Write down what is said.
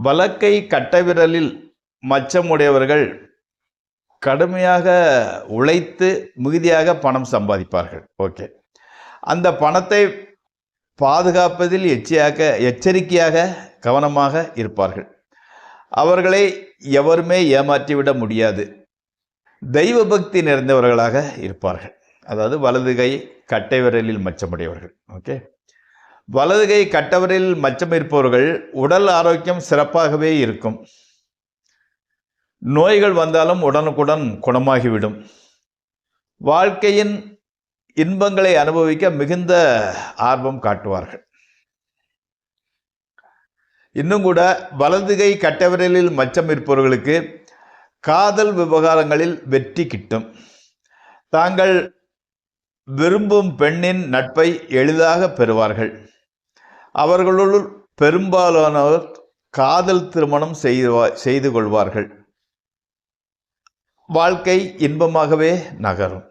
வலக்கை கட்டைவிரலில் மச்சமுடையவர்கள் கடுமையாக உழைத்து மிகுதியாக பணம் சம்பாதிப்பார்கள். ஓகே, அந்த பணத்தை பாதுகாப்பதில் எச்சரிக்கையாக கவனமாக இருப்பார்கள். அவர்களை எவருமே ஏமாற்றிவிட முடியாது. தெய்வ பக்தி நிறைந்தவர்களாக இருப்பார்கள். அதாவது வலது கை கட்டை விரலில் மச்சமுடையவர்கள். ஓகே, வலது கை கட்டவிரலில் மச்சம் இருப்பவர்கள் உடல் ஆரோக்கியம் சிறப்பாகவே இருக்கும். நோய்கள் வந்தாலும் உடனுக்குடன் குணமாகிவிடும். வாழ்க்கையின் இன்பங்களை அனுபவிக்க மிகுந்த ஆர்வம் காட்டுவார்கள். இன்னும் கூட வலது கை கட்டவிரலில் மச்சம் இருப்பவர்களுக்கு காதல் விவகாரங்களில் வெற்றி கிட்டும். தாங்கள் விரும்பும் பெண்ணின் நட்பை எளிதாக பெறுவார்கள். அவர்களுள் பெரும்பாலானோர் காதல் திருமணம் செய்து கொள்வார்கள். வாழ்க்கை இன்பமாகவே நகரும்.